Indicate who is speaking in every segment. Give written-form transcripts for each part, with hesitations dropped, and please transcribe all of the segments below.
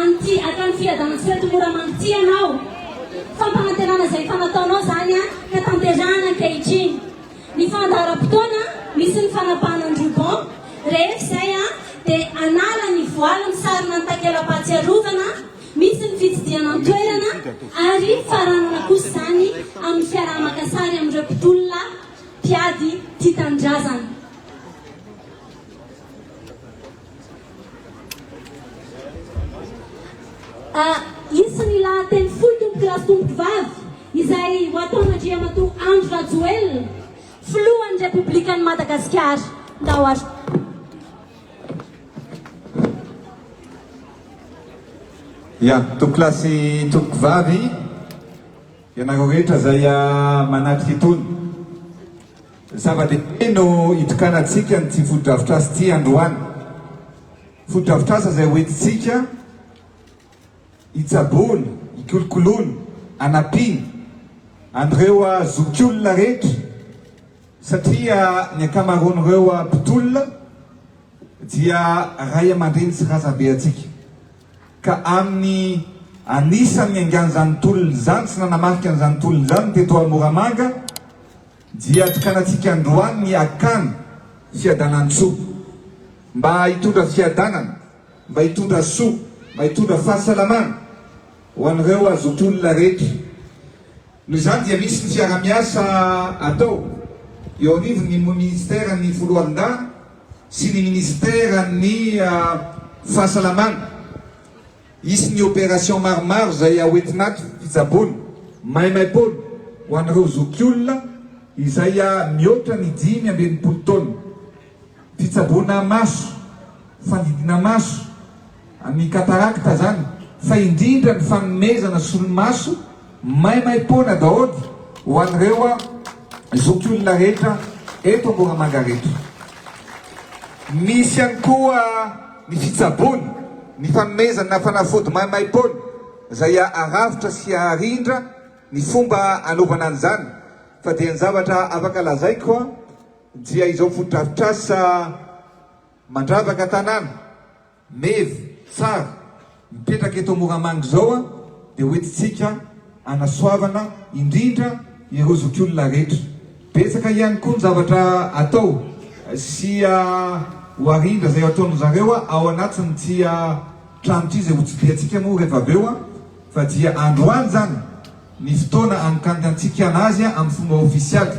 Speaker 1: anty akany fiadana tsy retomora manty anao fampanantenana izay fanataonao zany a ka tanterana ankehitriny ny fandaharam-potoana misy ny fanapahanan-drobon rehefa izay a dia anala ny voala misarona ny takela-pahatsiarovana misy ny fitsidiana ny toerana ary faranana kosa zany amin'ny fiaraha-makasary amin'ireo mpitolona mpiady tia tanindrazana. Isany lahateny folo tomboky lasy tomboky vavy izay ho ataon'Andriamatoa Andry Rajoelina filohan'ny Repoblikan'i Madagasikara ndao ary.
Speaker 2: Ya, tombokilasy tomboky vavy ianareo rehetra zay manatrika itony zava-dehibe no itokanantsika nyty foto-drafitrasa ty androany. Foto-drafitrasa zay hoentitsika itsaboana, ikolokoloana, anapina andreo zokiolona rehetra satria ny akamaroan'ireo mpitolona dia ray aman-dreny sy razabe atsika ka amin'ny anisan'ny angan'izany tolona zany sy nanamarika an'izany tolona zany teto Moramanga dia tokanantsika androany ny akany fiadanan-tsoa mba hitondra fiadanana, mba hitondra soa, mba hitondra fahasalamana ho an'ireo zokiolona rehetra. Noho izany dia misy ny fiara-miasa atao eo anivony ny ministera ny foloalindahy sy ny ministera ny fahasalamana. Isy ny opération maromaro zay hoentinaty fitsaboana maimaim-poana ho an'ireo zokiolona izay mihoatra ny 5-20 taona. Fitsaboana maso, fandidiana maso, ny katarakta zany, fa indrindra ny fanomezana solomaso maimaim-poana daholo ho an'ireo zokiolona rehetra eto Moramanga rehetra. Misy ihany koa ny fitsaboana, ny fanomezana na fanafody maimaim-poana zay aravitra sy arindra ny fomba anaovana an'izany. Fa dia ny zavatra afaka lazaiko dia izao foto-drafitrasa mandravaka tanàna mevy tsara mipetraka eto Moramanga zao dia hoentitsika anasoavana indrindra ireo zokiolona rehetra. Betsaka ihany koa ny zavatra atao sy ho arindra zay ataony zareo ao anatiny ty trano ty zay hotsidiantsika moa rehefa avy eo fa dia androany zany ny fotoana anokanantsika anazy amin'ny fomba ofisialy.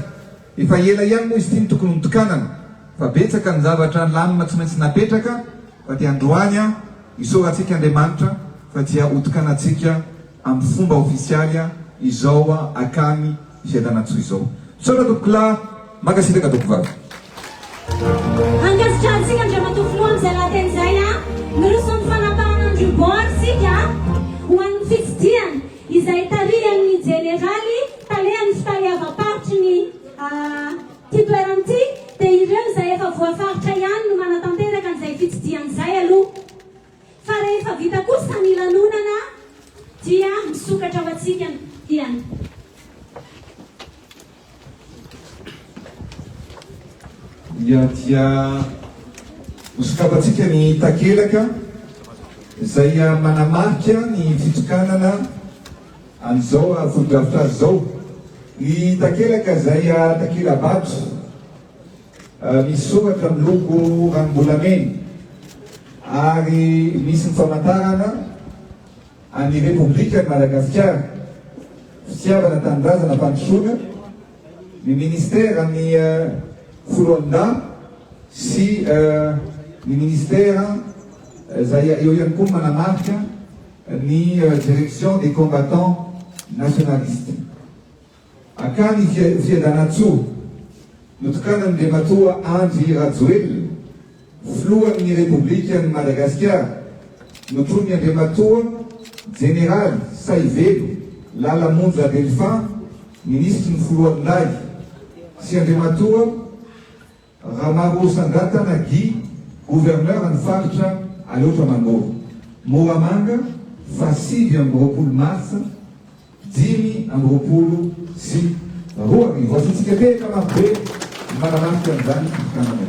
Speaker 2: Efa ela ihany moa izy ty ny tokony nitokanana fa betsaka ny zavatra lamina tsy maintsy napetraka fa dia androany isoratsika Andriamanitra fa dia hotokanantsika amin'ny fomba ofisialy izao akany fiadanantsoa izao. Sora tokola makasitraka tokovavy.
Speaker 1: Angasitrahantsika Andriamatoa filoha amin'izay lahateny izay miroso ny fanapahan'Androbon sika ho an'ny fitsidiana izay tarihan'ny jeneraly talehan'ny fitaleava-paritry ny ty toerany ty dia ireo izay efa voafaritra ihany no manatanteraka an'izay fitsidian'izay aloha. Fa rehefa vita kosa ny lanonana dia misokatra ho atsika ihany.
Speaker 2: Ya dia hosokafantsika ny takelaka zay manamarika ny fitokanana an'izao foto-drafitrasa zao. Ny takelaka zay takela-bato misy soratra miloko ranom-bolamena ary misy ny famantarana any Repoblikan'i Madagasikara fitiavana tanindrazana fandrosoana ny ministera ny foloalindahy sy ny ministera zay eo ihany koa manamarika ny direction des combattants nationalistes. Akany fiadanantsoa notokanan'Andriamatoa Andry Rajoelina filohan'ny Repoblikan'i Madagasikara notony Andriamatoa General Saivelo Lalamonja Delphin ministry ny foloalindahy sy Andriamatoa Ramarosangatana Guy gouverneur ny faritra Aleotra Mangoro. Moramanga fa 5 mars 2022 sy roa arivo. Asantsika be kamabe manamarika an'izany fitokanana.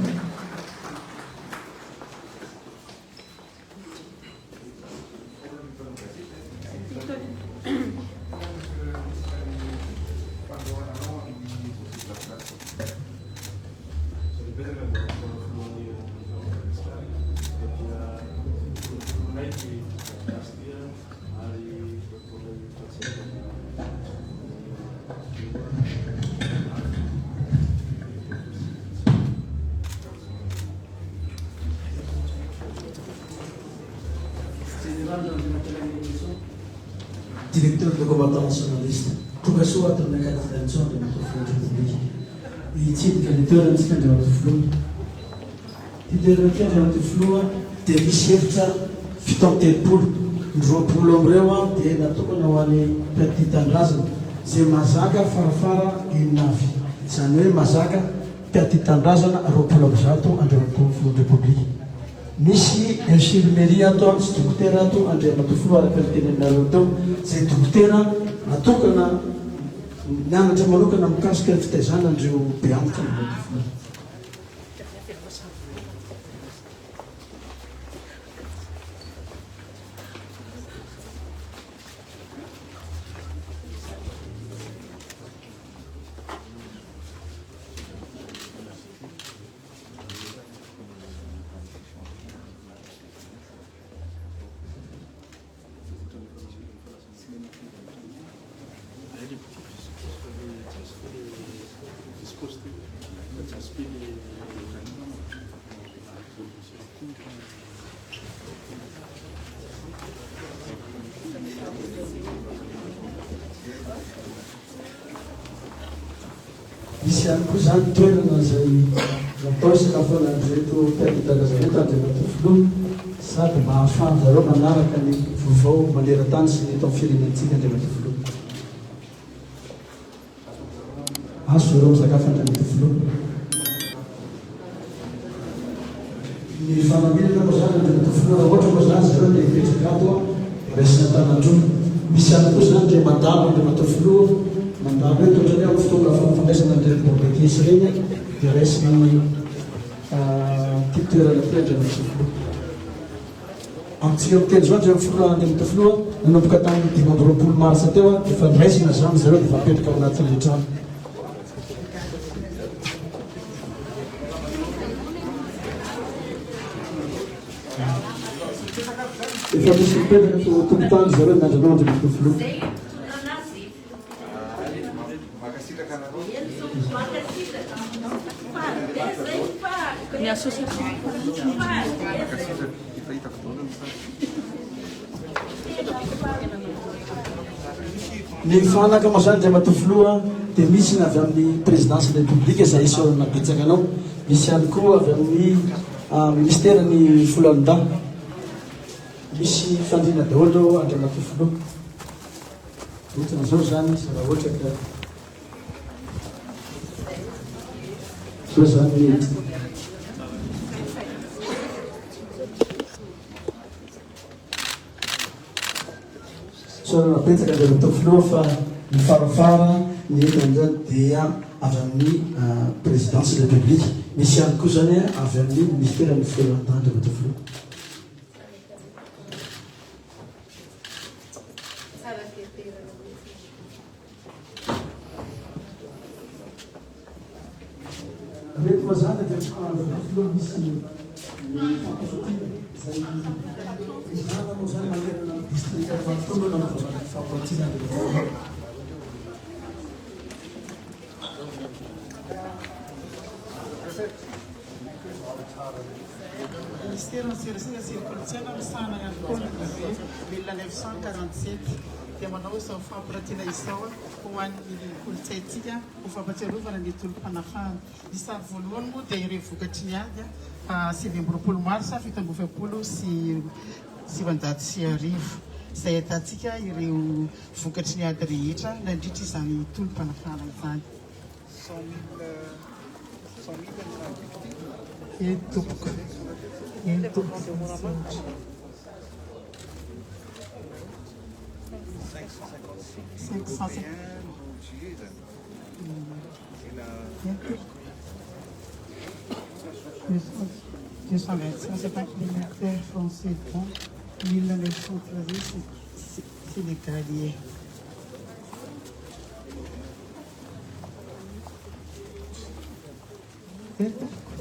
Speaker 3: Directeur de combattant nationaliste, professeur de mécanisation de notre front public. Il tient que le terrain de notre flou. Il est le terrain de notre flou, des richesses, fitant des poules, pour l'ombre, des natokanawane, petit anglaise, c'est Mazaka, Farfara et Navi. C'est un Mazaka, petit anglaise, Ropolobjato, et de notre front public. Misy infirmerie ato sy dokotera ato andriamato flo ara-pitenenareo tao zay dokotera natokana mianatra manokana mikasika ny fitaizana andreo be antoka andriamato flo. Misy ihany koa zany toerana zay natao sakafonandreto mpiaritakazareto andriamato filoha sady mba ahafahany zareo manaraka ny vaovao maneran-tany sy ny eto amin'ny firenentsika andriamato filoha. Azo zareo misakafo andriamato filoha. Ny fanamirana moa zany andriamato filoha raha ohatra moa zany zareo dia mipetraka ato raisina tanandroa. Misy ihany koa zany le mandalo andriamato filoha. Mandalo hoe toatrany ao fotoana fandraisana andreny bombekisy reny dia raisina ny toerana toerana andriamato filoha. Amintsika miteny zao andriamato filoha nanomboka tamin'ny 5 amby roapolo marsa teo dia efa raisina zany zareo dia efa apetraka ao anatin'ilay trano. Efa misy mipetraka tompotany zareo miandranao andriamato filoha. Ny fanaka moa zany andriamato filoha dia misy ny avy amin'ny présidence de la république izay isorana betsaka anao, misy ihany koa avy amin'ny ministère ny folanin-dahy, misy fandriana daholo andriamato filoha. Ohatrana zao zany raha ohatra ka zao zany sorana betsaka andriamato filoha fa ny farafara ny entany zany dia avy amin'ny présidence de la république, misy ihany koa zany avy amin'ny ministère ny folanin-dahy andriamato filoha. Reto moa zany dia andriamato filoha misy fampasotina zay izana moa zany manerana ny district Vatombo na fampasotina andriamato.
Speaker 4: Ministère ny serasera sy ny kolontsaina misahana ihany koa ny 1947 dia manao izao fampiratiana izao ho an'ny kolontsaintsika ho fampatsiarovana ny tolom-panafahana. Ny sary voalohany moa dia ireo vokatry ny ady 7 marsa 1700 sy 710 izay ahitantsika ireo vokatry ny ady rehetra nandritra izany tolom-panafahana izany. 100 000 tompoko. C'est pas que les militaires français, 1913, c'est des cavaliers.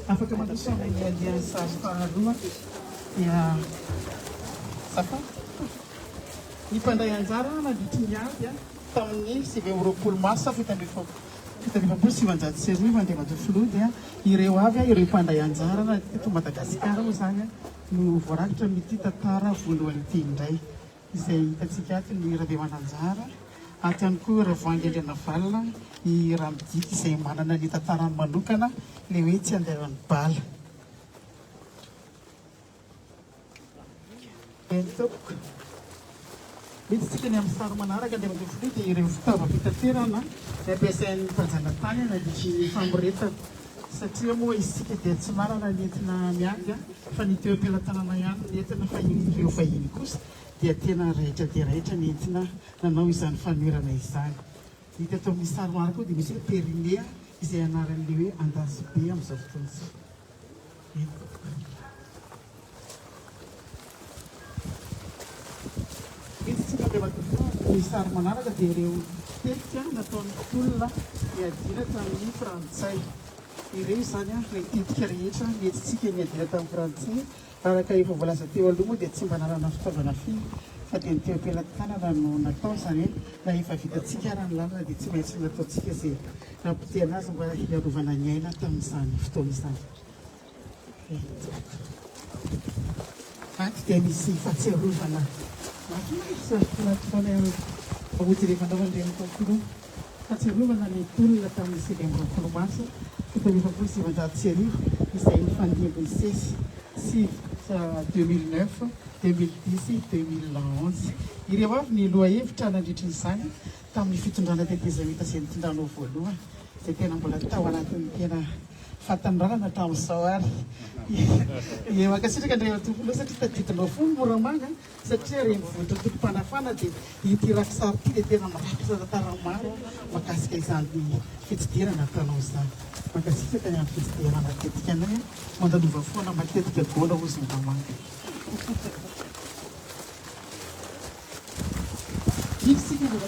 Speaker 4: Afaka mandrosoana ny aliansage faharoa dia safa ny mpandray anjara nandritry ny avy a tamin'ny 20 mars fitandrifam-polo 700 mandeha Matofilo dia ireo avy a ireo mpandray anjara teto Madagasikara moa zany no voarakitra n'ity tantara voalohany ity indray izay hitantsika aty ny Rabemananjara aty ihany koa Ravoahangy Andriana Valina i Ramodiky izay manana ny tantarany manokana le hoe tsy andehan'ny bala. Tompoko mety tsika ny amin'ny sary manaraka andeha Matofilo dia ireo fitaovam-pitaterana ampiasain'ny mpanjanatany nandritry ny famoretana satria moa isika dia tsy marana ny entina mianga fa ny teo am-pilatanana ihany ny entina ireo fahiny kosa dia tena rehetra dia rehetra ny entina nanao izany fanorana izany. Hita eto amin'ny sary manaraka koa dia misy hoe Périnea izay anaran'le hoe Andasy be amin'izao fotoana izao. Mety tsika dia ny sary manaraka dia ireo tetika nataon'ny olona niadina tamin'ny frantsay. Ireo izany ilay tetika rehetra mety tsika niadina tamin'ny frantsay araka efa voalaza teo aloha moa dia tsy mba nanana fitaovana firy fa dia ny teo am-pelantanana no natao izany hoe na efa vitatsika raha ny lalina dia tsy maintsy nataontsika izay nampitehana azy mba hiarovana ny aina tamin'izany fotoana izany. Aty dia misy fahatsiarovana ahoty rehefa anaovan'ireny Matofilo fahatsiarovana ny olona tamin'ny 20 mars 1790 izay nifandimby ny sesy 2009, 2010, 2011. Ireo avy ny loha hevitra nandritra izany tamin'ny fitondrana tetezamita izay nitondranao voalohany izay tena mbola tao anatin'ny tena fatandrana hatramin'izao ary. Makasitraka Andrea Matofilo satria tadidinao fony Moramanga satria reny vohitra toko-panafana dia ity rakisary ity dia tena marakitra tantara maro makasika izany fitsidirana ataonao izany. Makasitraka ny amin'ny fitsidirana matetika anay mandanova foana matetika gola ozy Moramanga. Isika dia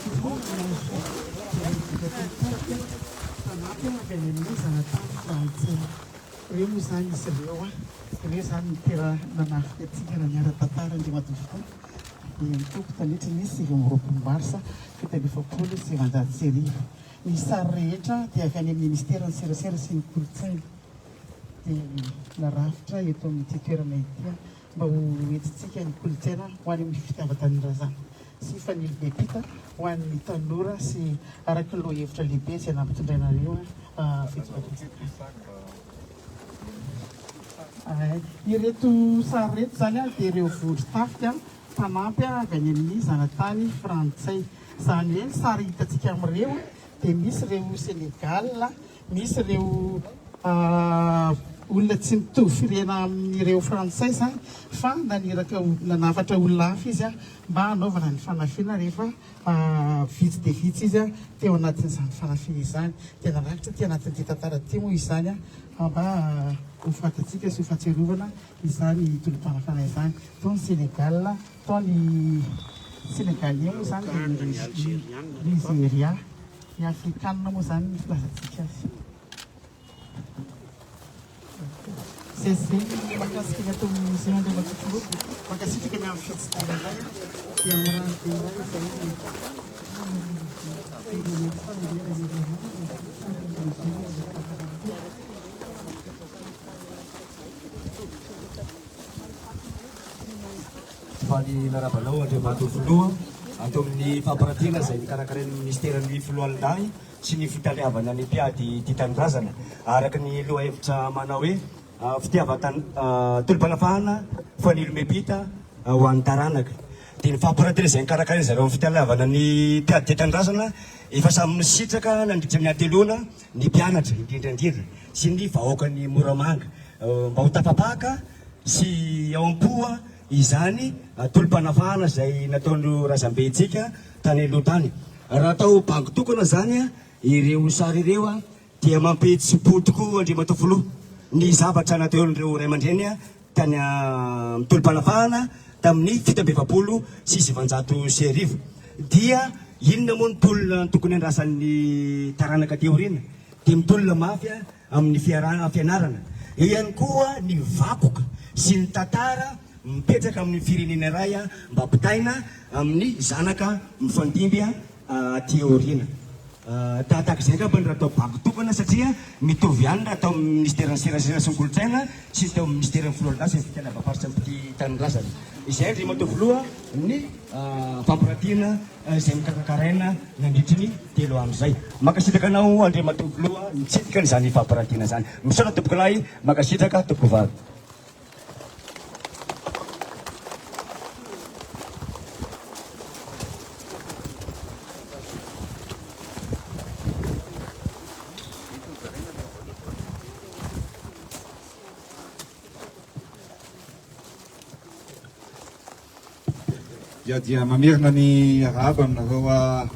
Speaker 4: tanaty avy any amin'ny zanatany frantsay. Ireo moa zany izy ireo ireo zany ny tena nanafika atsika raha niara-tantara Andrea Matofilo. Dia mitoko tanitra ny 20 mars 1790. Ny sary rehetra dia avy any amin'ny ministera ny serasera sy ny kolontsaina dia narafitra eto amin'ity toerana ity mba ho entitsika ny kolontsaina ho any amin'ny fitiavan-tanin'razana sy fanilibepita ho an'ny tanora sy araka loha hevitra lehibe izay nampitondrainareo fitsovatsotsika. Ireto sary reto zany dia ireo vondro tafika mpanampy avy any amin'ny zanatany frantsay. Izany hoe ny sary hitantsika amin'ireo dia misy ireo Senegal, misy ireo olona tsy mitovy firena amin'ireo frantsay zany fa naniraka nanafatra olona hafa izy mba hanaovana ny fanafiana rehefa vitsy dia vitsy izy teo anatin'izany fanafiana izany. Dia narakitra ty anatin'ity tantara ty moa izany mba ho fantatsika sy ho fahatsiarovana izany tolom-panafana izany. Tao ny Senegal, tao ny Senegalien moa zany Nigeria, ny Afrikanina moa zany ny filazantsika azy. Zay makasika ny atao musée Andrea Matofilo makasitraka ny amin'ny fitsidirana dia mirano be
Speaker 5: Fany narabanao Andrea Matofilo atao amin'ny fampirantiana izay nikarakarai'ny ministeran'ny filohalondahy sy ny fitaliavana ny mpiady ity tanindrazana araka ny loha hevitra manao hoe tolom-panafahana fanilomepita ho an'ny taranaka. Dia ny fampirantiana izay nikarakarainy zareo amin'ny fitaliavana ny mpiady ity tanindrazana efa samy nisitraka nandritra ny anteloana ny mpianatra indrindrandrindra sy ny vahoakany Moramanga mba ho tafapaka sy ao am-poa izany tolom-panafahana izay nataon'ireo razambentsika tany aloha tany. Raha atao bango tokana zany ireo sary ireo dia mampihetsy-po tokoa Andrea Matofilo ny zavatra nataon'ireo ray aman-dreny tany tolom-panafahana tamin'ny 1790 dia inona moa ny tolona tokony andrasan'ny taranaka teorina dia mitolona mafy amin'ny fianarana ihany koa ny vakoka sy ny tantara mipetraka amin'ny firenena iray mba hampitaina amin'ny zanaka mifandimby aty aoriana. Tahaka izay angamba ny raha atao banky tokana satria mitovy ihany raha atao amin'ny ministère ny serasera sy ny kolontsaina sy tao amin'ny ministère ny filôlona sy ny fitelavam-paritra amin'ity tanindrazana. Izay ndry mato voaloha ny fampirantiana izay mikarakaraina nandritry ny 3 andro zay. Makasitraka anao André mato voaloha mitsidika n'izany fampirantiana zany. Misaotra tompoko lahy, makasitraka tompoko vavy.
Speaker 2: Dia mamerina ny araba aminareo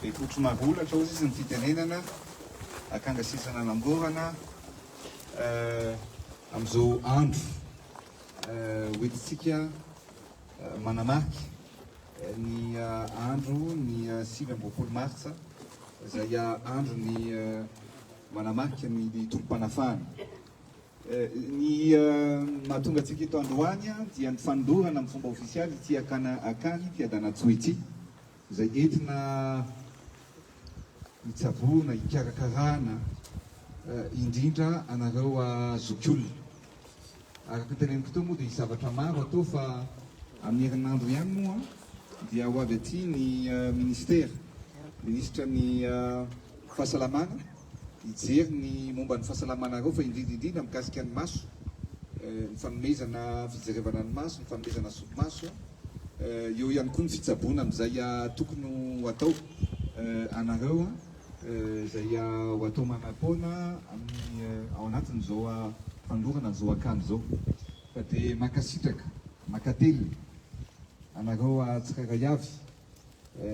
Speaker 2: repotro marolatra ozy izy ny fitenenana akangasisana anamborana amin'izao andro hoentintsika manamarika ny andro ny 7 martsa izay andro ny manamarika ny tolom-panafahana. Ny mahatonga antsika eto androany dia ny fanondorana amin'ny fomba ofisialy ity akany mpiadanatsy ity izay entina hitsaboana hikarakarana indrindra anareo zokiolona. Araka ny teneniko teo moa dia zavatra maro atao fa amin'ny herinandro ihany moa dia ho avy aty ny ministra ny fahasalamana hijery ny momba ny fahasalamanareo fa indrindra mikasika ny maso, ny fanomezana fijerevana ny maso, ny fanomezana solomaso. Eo ihany koa ny fitsaboana amin'izay tokony ho atao anareo izay ho atao manam-poana amin'ny ao anatin'izao fandorana izao akanjo izao. Fa dia makasitraka, makately anareo tsirairay avy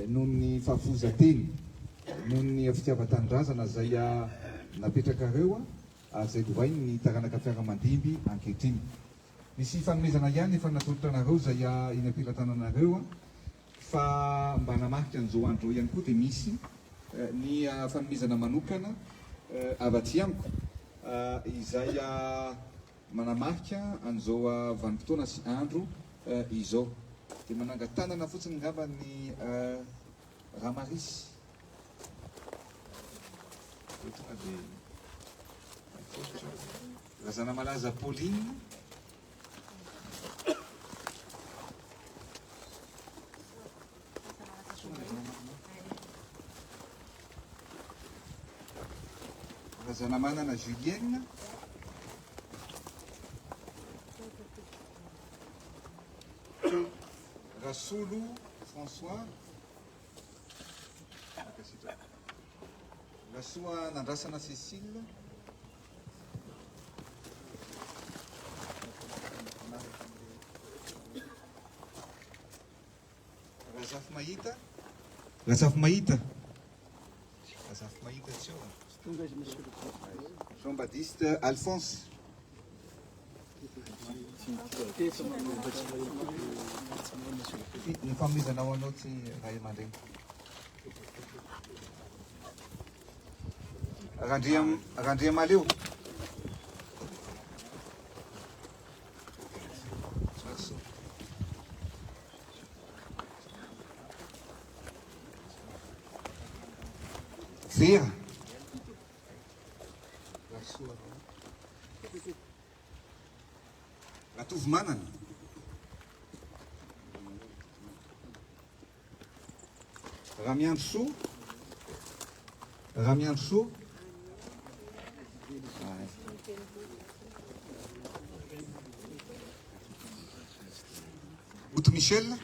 Speaker 2: noho ny fahafozanteny, noho ny fitiavan-tanindrazana izay napetrakareo ary izay lovainy ny taranaka fiaramandimby ankehitriny. Misy fanomezana ihany efa natolotra anareo izay eny am-pelatananareo fa mba namarika an'izao andro ihany koa dia misy ny fanomezana manokana avy aty amiko izay manamarika an'izao vanim-potoana sy andro izao. Dia manangatanana fotsiny ngamba ny Ramarisy. Razana malaza Pauline razana manana Julienne Rasulu François Rasoa Nandrasana Cécile Razafy Mahita Jean-Baptiste Alphonse ny fanomezanao anao tsy ray aman-dreny Randria Maleo Vera Ratovy Manana Ramiandro Soa Boto Michel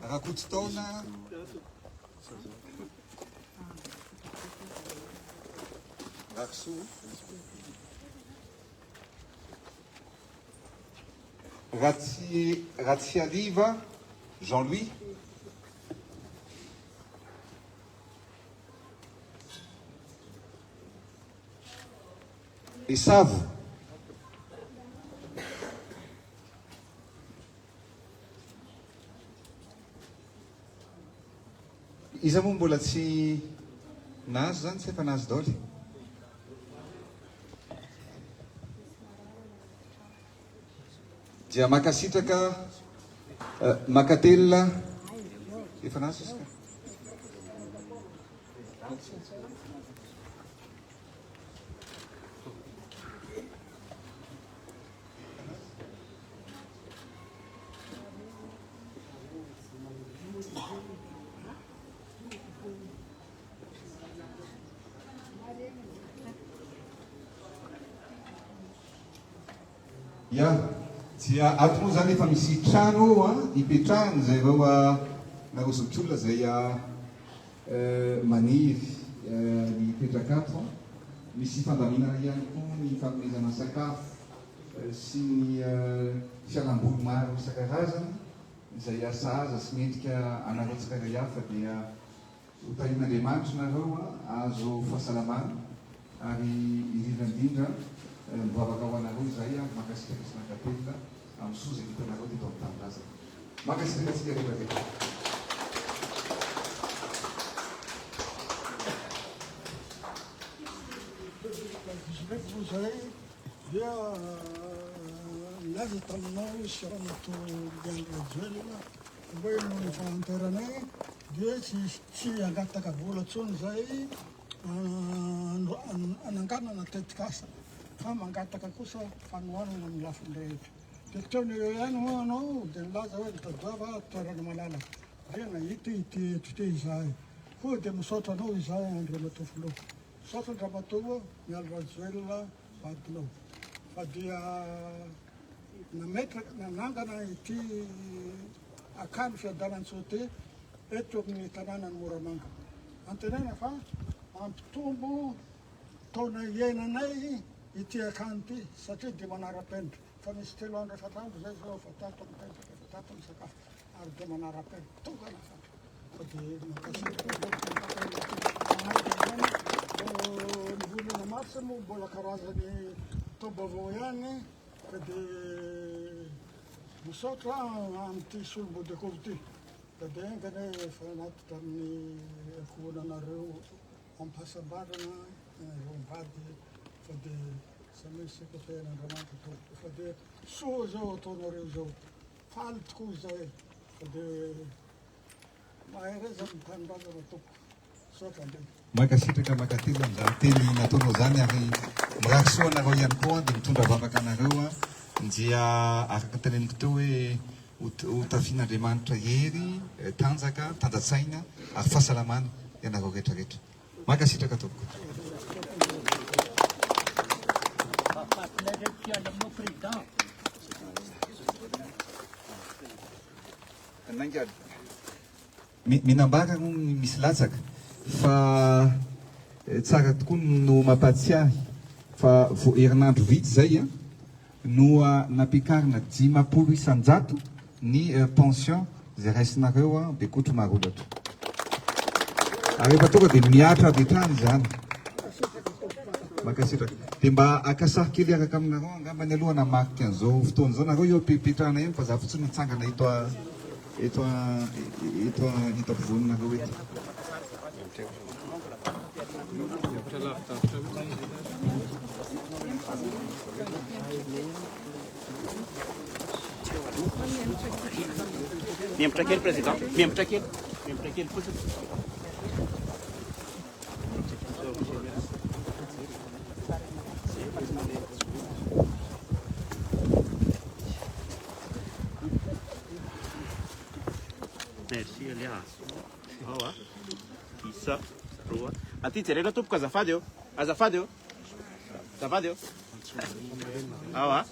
Speaker 2: Rakoto Taona Rakso Ratsialiva Jean-Louis Esavo iza moa mbola tsy nahazo zany tsy efa nahazo daoly dia makasitraka makatelina efa naso izy ka ia dia ato moa zany efa misy trano a ipetrahany zay reo narozotr'olona zay maniry nipetraka ato misy fandaminana ihany koa ny fanomezana sakafo sy ny fialamboly maro isan-karazany izay asa aza sy mendrika anareo tsirairay hafa dia hotahin'Andriamanitra nareo azo fahasalamana ary indrindra indrindra mivavaka ho anareo izay makasitraka sy nakapelina amin'ny soa zay vitanareo teto amin'ny tanindrazana makasitraka atsika rehetrarehetra
Speaker 6: zay dia laza taminao sy ranato liandrajoelina hoe ny fahanteranay dia tsy angataka vola tsony zay ananganana tetikasa fa mangataka kosa fanohanana amin'ny lafiny rehetra dia teony eo ihany ho anao dia nilaza hoe nitadoava toerana malalaka dia nahita ity eto izahay koa dia misaotra anao izahay Andriamatofolo misaotra Andriamatoa mialrajoelina vadinao fa dia nametraka nanangana ity akany fiadanan-tsote eto amin'ny tanàna ny Moramanga antenena fa mampitombo taona iainanay ity akany ity satria dia manara-penitra fa misy 3 andro efatrandro zay zao fa tato mipetraka fa tato misakafo ary dia manara-penitra tongana fatra fa dia ny volana marsa moa mbola karazany taom-baovao ihany ka dia misaotra amin'ity solom-bodikolo ity ka dia engany efa natitra amin'ny ankohonanareo ampahasambarana nareo mivady fa dia samy sekreteran'Andriamanitra tompo fa dia soa zao ataonareo zao faly tokoa izay fa dia mahay reza amin'ny tanindrazana tompo sotra ndray
Speaker 2: makasitraka makatelo amin'izany teny nataonao zany ary mirahasoa anareo ihany koa dia mitondra vavaka anareo dia afaka teneniko teo hoe hotafian'Andriamanitra hery tanjaka tanjatsaina ary fahasalamana ianareo rehetrarehetra makasitraka tompoko minambara no misy latsaka fa tsara tokoa no mampatsiahy fa vo herinandro vitsy zay no napikarina 500 isan-jato ny pension zay raisinareo Bekotro Marolatra ary efa tonga dia miatra avy hatrany zany makasitraka dia mba akasary kely araka aminareo angambany alohana marika an'izao fotoana zao nareo eo pepetrahana eny fa za fotsiny nitsangana eto ampovoninareo eto
Speaker 7: Miembro aquele presidente, miembro aquele merci, aliás. Olha lá. Isso, rua. A ti terena tu por azafado, azafado. Azafado. Olha lá.